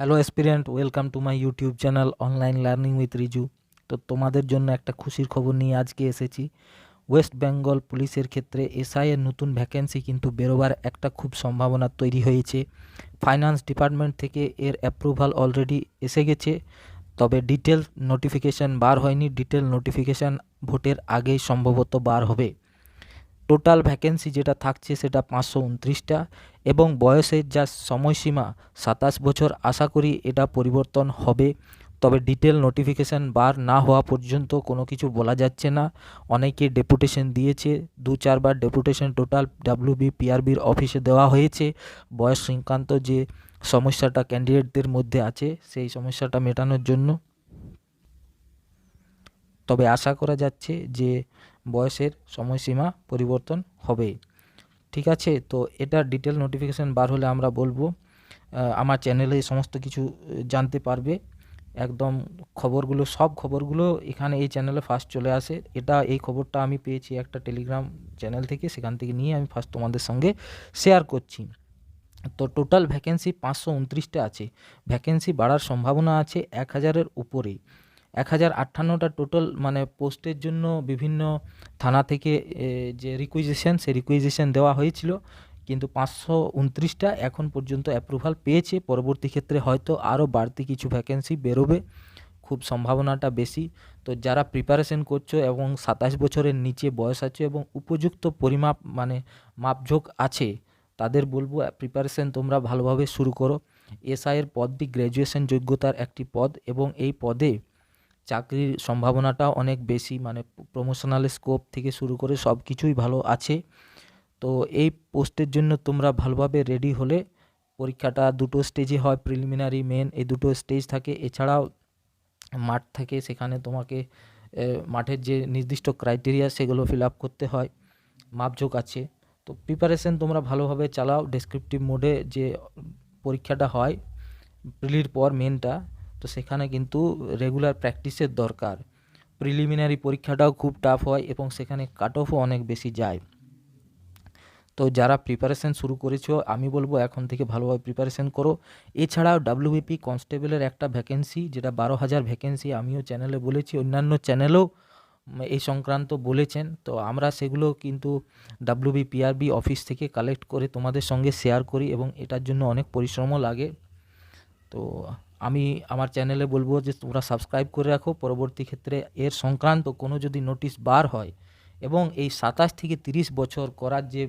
Hello aspirant, welcome to my YouTube channel online learning with Riju. তো তোমাদের জন্য একটা খুশির খবর নিয়ে আজকে এসেছি। ওয়েস্ট বেঙ্গল পুলিশের ক্ষেত্রে এসআই এর নতুন ভ্যাকেন্সি কিন্তু বেরোবার একটা খুব সম্ভাবনা তৈরি হয়েছে। ফাইন্যান্স ডিপার্টমেন্ট থেকে এর অ্যাপ্রুভাল অলরেডি এসে গেছে, তবে ডিটেল নোটিফিকেশান বার হয়নি। ডিটেল নোটিফিকেশান ভোটের আগেই সম্ভবত বার হবে। টোটাল ভ্যাকেন্সি যেটা থাকছে সেটা 529টা এবং বয়সের যা সময়সীমা 27 বছর, আশা করি এটা পরিবর্তন হবে। তবে ডিটেল নোটিফিকেশান বার না হওয়া পর্যন্ত কোনো কিছু বলা যাচ্ছে না। অনেকে ডেপুটেশন দিয়েছে, 2-4বার ডেপুটেশন টোটাল WBPRBর অফিসে দেওয়া হয়েছে বয়স সংক্রান্ত যে সমস্যাটা ক্যান্ডিডেটদের মধ্যে আছে সেই সমস্যাটা মেটানোর জন্য। তবে আশা করা যাচ্ছে যে বয়সের সময়সীমা পরিবর্তন হবে। ঠিক আছে, তো এটা ডিটেল নোটিফিকেশান বার হলে আমরা বলবো। আমার চ্যানেলে সমস্ত কিছু জানতে পারবে। একদম খবরগুলো, সব খবরগুলো এখানে এই চ্যানেলে ফার্স্ট চলে আসে। এই খবরটা আমি পেয়েছি একটা টেলিগ্রাম চ্যানেল থেকে, সেখান থেকে নিয়ে আমি ফার্স্ট তোমাদের সঙ্গে শেয়ার করছি। তো টোটাল ভ্যাকেন্সি 529টা আছে। ভ্যাকেন্সি বাড়ার সম্ভাবনা আছে 1000-এর উপরেই। 1058টা টোটাল মানে পোস্টের জন্য বিভিন্ন থানা থেকে যে রিকুইজিশন, সেই রিকুইজিশন দেওয়া হয়েছিল, কিন্তু 529টা এখন পর্যন্ত অ্যাপ্রুভাল পেয়েছে। পরবর্তী ক্ষেত্রে হয়তো আরও বাড়তি কিছু ভ্যাকেন্সি বেরোবে, খুব সম্ভাবনাটা বেশি। তো যারা প্রিপারেশন করছো এবং 27 বছরের নিচে বয়স আছে এবং উপযুক্ত পরিমাপ মানে মাপঝোঁক আছে, তাদের বলবো প্রিপারেশন তোমরা ভালোভাবে শুরু করো। এসআইয়ের পদটি গ্র্যাজুয়েশন যোগ্যতার একটি পদ এবং এই পদে চাকরির সম্ভাবনাটাও অনেক বেশি, মানে প্রমোশনাল স্কোপ থেকে শুরু করে সব কিছুই ভালো আছে। তো এই পোস্টের জন্য তোমরা ভালোভাবে রেডি হলে, পরীক্ষাটা দুটো স্টেজে হয়, প্রিলিমিনারি মেন, এই দুটো স্টেজ থাকে। এছাড়াও মাঠ থাকে, সেখানে তোমাকে মাঠের যে নির্দিষ্ট ক্রাইটেরিয়া সেগুলো ফিল আপ করতে হয়, মাপঝোঁক আছে। তো প্রিপারেশন তোমরা ভালোভাবে চালাও। ডেসক্রিপটিভ মোডে যে পরীক্ষাটা হয় প্রিলির পর মেনটা, তো সেখানে কিন্তু রেগুলার প্র্যাকটিসের দরকার। প্রিলিমিনারি পরীক্ষাটাও খুব টাফ হয় এবং সেখানে কাট অফও অনেক বেশি যায়। তো যারা প্রিপারেশন শুরু করেছো, আমি বলবো এখন থেকে ভালোভাবে প্রিপারেশন করো। এছাড়াও WBP কনস্টেবলের একটা ভ্যাকেন্সি, যেটা 12,000 ভ্যাকেন্সি, আমিও চ্যানেলে বলেছি, অন্যান্য চ্যানেলেও এই সংক্রান্ত বলেছেন। তো আমরা সেগুলো কিন্তু WBPRB অফিস থেকে কালেক্ট করে তোমাদের সঙ্গে শেয়ার করি এবং এটার জন্য অনেক পরিশ্রমও লাগে। তো আমি আমার চ্যানেলে বলবো যে তোমরা সাবস্ক্রাইব করে রাখো। পরবর্তী ক্ষেত্রে এর সংক্রান্ত কোনো যদি নোটিশ বার হয় এবং এই 27 থেকে 30 বছর করার যে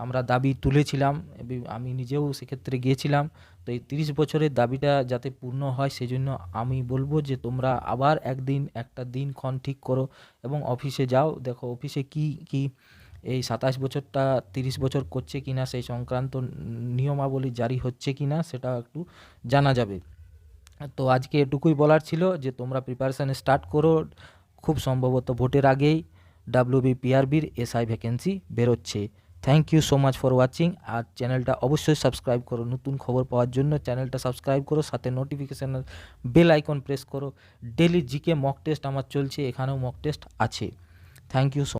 আমরা দাবি তুলেছিলাম, আমি নিজেও সেক্ষেত্রে গিয়েছিলাম, তো এই 30 বছরের দাবিটা যাতে পূর্ণ হয় সেজন্য আমি বলবো যে তোমরা আবার একটা দিনক্ষণ ঠিক করো এবং অফিসে যাও। দেখো অফিসে কি এই 27 বছরটা 30 বছর করছে কিনা, সেই সংক্রান্ত নিয়মাবলী জারি হচ্ছে কিনা সেটা একটু জানা যাবে। তো আজকে এটুকুই বলার ছিল যে তোমরা প্রিপারেশান স্টার্ট করো। খুব সম্ভবত ভোটের আগেই WBPRBর এসআই ভ্যাকেন্সি বেরোচ্ছে। Thank you so much for watching. আর চ্যানেলটা অবশ্যই সাবস্ক্রাইব করো। নতুন খবর পাওয়ার জন্য চ্যানেলটা সাবস্ক্রাইব করো, সাথে নোটিফিকেশানের বেল আইকন প্রেস করো। ডেলি জিকে মক টেস্ট আমার চলছে, এখানেও মক টেস্ট আছে। Thank you so